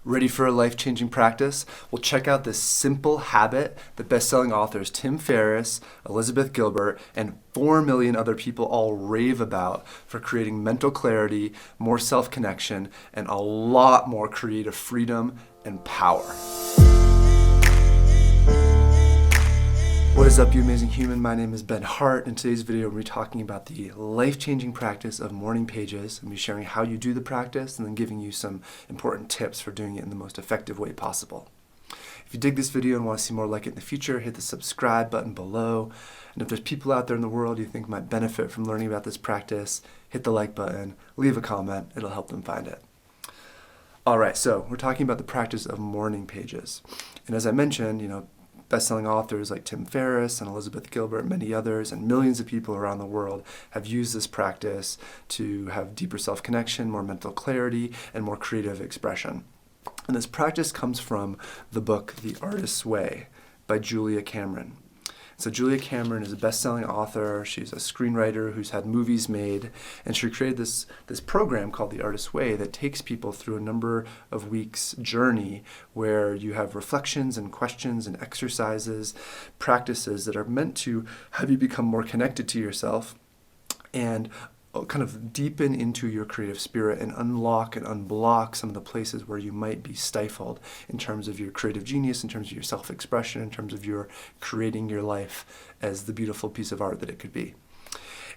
Ready for a life-changing practice? Well, check out this simple habit that best-selling authors Tim Ferriss, Elizabeth Gilbert, and 4 million other people all rave about for creating mental clarity, more self-connection, and a lot more creative freedom and power. What is up, you amazing human? My name is Ben Hart. In today's video, we'll be talking about the life-changing practice of morning pages. I'll be sharing how you do the practice and then giving you some important tips for doing it in the most effective way possible. If you dig this video and want to see more like it in the future, hit the subscribe button below. And if there's people out there in the world you think might benefit from learning about this practice, hit the like button, leave a comment. It'll help them find it. All right, so we're talking about the practice of morning pages. And as I mentioned, best-selling authors like Tim Ferriss and Elizabeth Gilbert, many others, and millions of people around the world have used this practice to have deeper self-connection, more mental clarity, and more creative expression. And this practice comes from the book The Artist's Way by Julia Cameron. So Julia Cameron is a best-selling author. She's a screenwriter who's had movies made, and she created this program called The Artist's Way that takes people through a number of weeks journey where you have reflections and questions and exercises, practices that are meant to have you become more connected to yourself and kind of deepen into your creative spirit and unlock and unblock some of the places where you might be stifled in terms of your creative genius, in terms of your self-expression, in terms of your creating your life as the beautiful piece of art that it could be.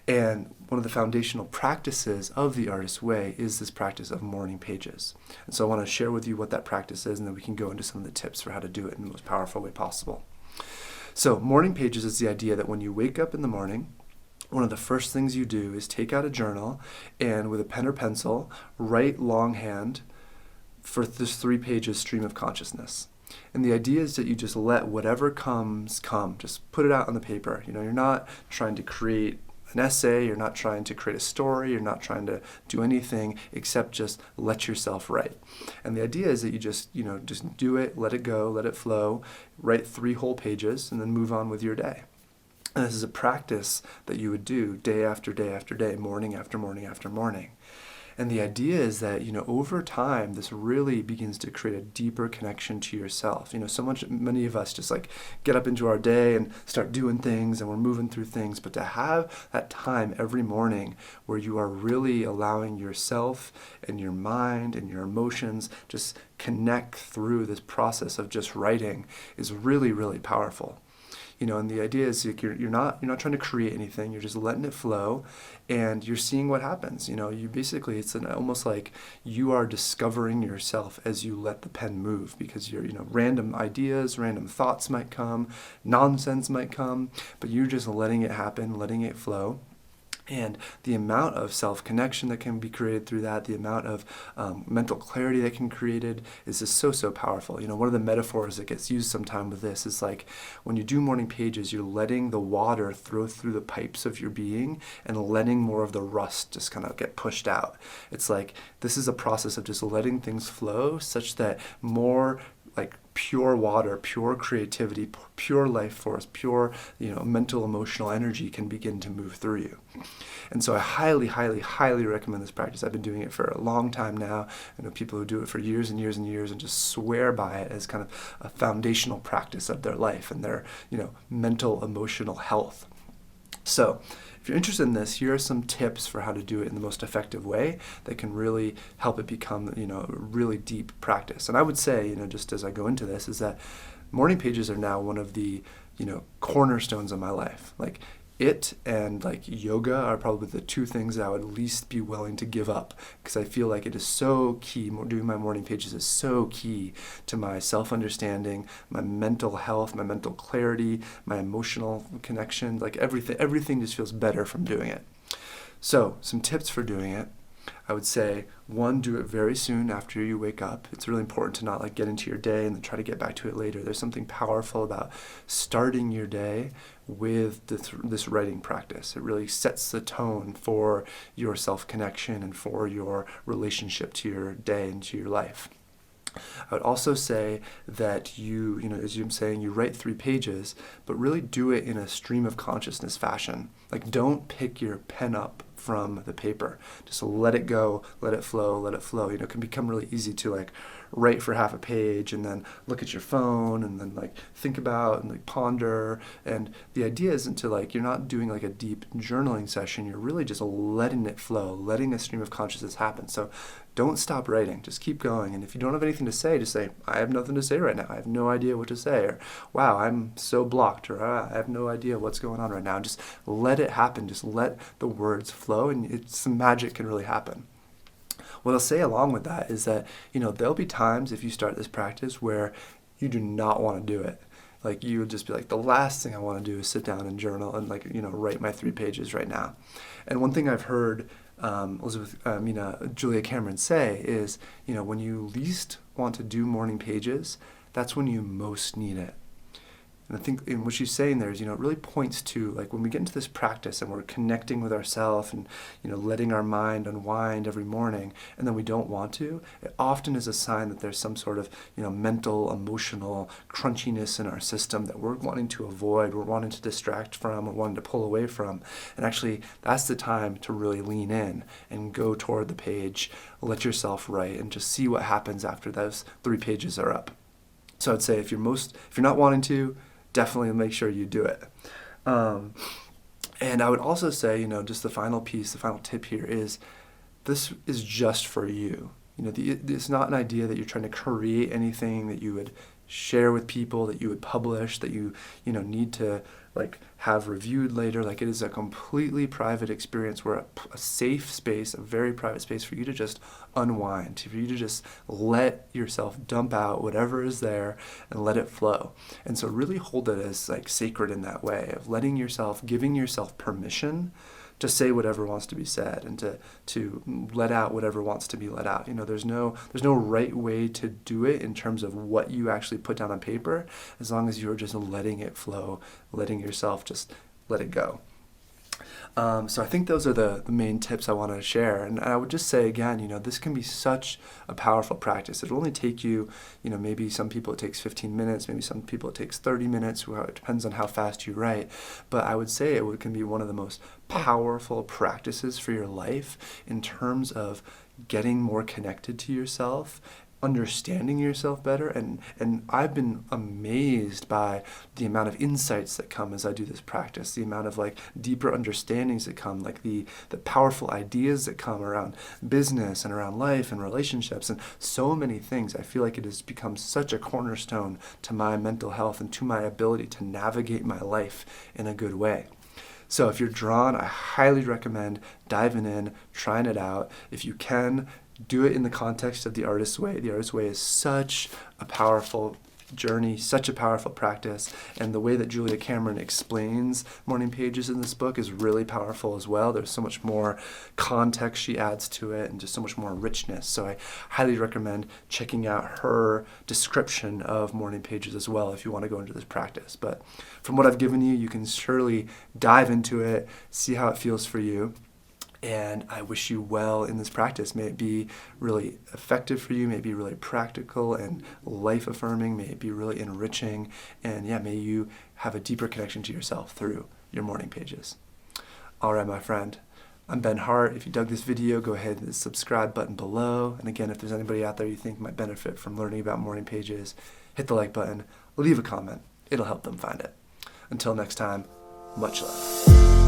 And one of the foundational practices of the Artist's Way is this practice of morning pages. And so I want to share with you what that practice is, and then we can go into some of the tips for how to do it in the most powerful way possible. So morning pages is the idea that when you wake up in the morning, one of the first things you do is take out a journal and with a pen or pencil, write longhand for this 3 pages stream of consciousness. And the idea is that you just let whatever comes come. Just put it out on the paper. You're not trying to create an essay, you're not trying to create a story, you're not trying to do anything except just let yourself write. And the idea is that you just do it, let it go, let it flow, write 3 whole pages, and then move on with your day. And this is a practice that you would do day after day after day, morning after morning after morning. And the idea is that, over time, this really begins to create a deeper connection to yourself. Many of us just get up into our day and start doing things and we're moving through things. But to have that time every morning where you are really allowing yourself and your mind and your emotions just connect through this process of just writing is really, really powerful. And the idea is you're not trying to create anything. You're just letting it flow, and you're seeing what happens. It's almost like you are discovering yourself as you let the pen move, because random ideas, random thoughts might come, nonsense might come, but you're just letting it happen, letting it flow. And the amount of self-connection that can be created through that, the amount of mental clarity that can be created is just so powerful. One of the metaphors that gets used sometime with this is like when you do morning pages, you're letting the water flow through the pipes of your being and letting more of the rust just kind of get pushed out. It's like this is a process of just letting things flow such that more pure water, pure creativity, pure life force, pure mental, emotional energy can begin to move through you. And so I highly, highly, highly recommend this practice. I've been doing it for a long time now. I know people who do it for years and years and years and just swear by it as kind of a foundational practice of their life and their mental, emotional health. So if you're interested in this, here are some tips for how to do it in the most effective way that can really help it become, a really deep practice. And I would say, just as I go into this, is that morning pages are now one of the, cornerstones of my life. It and yoga are probably the 2 things that I would least be willing to give up, because I feel like it is so key. Doing my morning pages is so key to my self-understanding, my mental health, my mental clarity, my emotional connection. Everything just feels better from doing it. So some tips for doing it. I would say, 1, do it very soon after you wake up. It's really important to not get into your day and then try to get back to it later. There's something powerful about starting your day with this writing practice. It really sets the tone for your self-connection and for your relationship to your day and to your life. I would also say that as I'm saying, you write 3 pages, but really do it in a stream of consciousness fashion. Don't pick your pen up from the paper. Just let it go, let it flow, let it flow. It can become really easy to like write for half a page and then look at your phone and then like think about and like ponder. And the idea isn't to like, you're not doing like a deep journaling session. You're really just letting it flow, letting a stream of consciousness happen. So don't stop writing, just keep going. And if you don't have anything to say, just say, I have nothing to say right now. I have no idea what to say. Or, wow, I'm so blocked. Or, I have no idea what's going on right now. Just let it happen. Just let the words flow and some magic can really happen. What I'll say along with that is that, there'll be times if you start this practice where you do not want to do it. Like you would just be like, the last thing I want to do is sit down and journal and write my 3 pages right now. And one thing I've heard Julia Cameron say is, when you least want to do morning pages, that's when you most need it. And I think what she's saying there is, it really points to like when we get into this practice and we're connecting with ourselves and, letting our mind unwind every morning and then we don't want to, it often is a sign that there's some sort of, mental, emotional crunchiness in our system that we're wanting to avoid, we're wanting to distract from, we're wanting to pull away from. And actually, that's the time to really lean in and go toward the page, let yourself write and just see what happens after those 3 pages are up. So I'd say if you're not wanting to, definitely make sure you do it. And I would also say, just the final piece, the final tip here is this is just for you. It's not an idea that you're trying to create anything that you would share with people, that you would publish, that you need to like have reviewed later. Like it is a completely private experience where a safe space, a very private space for you to just unwind, for you to just let yourself dump out whatever is there and let it flow. And so really hold it as like sacred in that way of giving yourself permission to say whatever wants to be said and to let out whatever wants to be let out. There's no right way to do it in terms of what you actually put down on paper, as long as you're just letting it flow, letting yourself just let it go. So I think those are the main tips I want to share. And I would just say again, this can be such a powerful practice. It'll only take you, maybe some people it takes 15 minutes, maybe some people it takes 30 minutes. Well, it depends on how fast you write. But I would say it can be one of the most powerful practices for your life in terms of getting more connected to yourself, understanding yourself better, and I've been amazed by the amount of insights that come as I do this practice, the amount of like deeper understandings that come, like the powerful ideas that come around business and around life and relationships and so many things. I feel like it has become such a cornerstone to my mental health and to my ability to navigate my life in a good way. So if you're drawn, I highly recommend diving in, trying it out. If you can, do it in the context of the Artist's Way. The Artist's Way is such a powerful journey, such a powerful practice, and the way that Julia Cameron explains morning pages in this book is really powerful as well. There's so much more context she adds to it and just so much more richness. So I highly recommend checking out her description of morning pages as well if you want to go into this practice. But from what I've given you, you can surely dive into it, see how it feels for you. And I wish you well in this practice. May it be really effective for you. May it be really practical and life-affirming. May it be really enriching. And may you have a deeper connection to yourself through your morning pages. All right, my friend. I'm Ben Hart. If you dug this video, go ahead and hit the subscribe button below. And again, if there's anybody out there you think might benefit from learning about morning pages, hit the like button, leave a comment. It'll help them find it. Until next time, much love.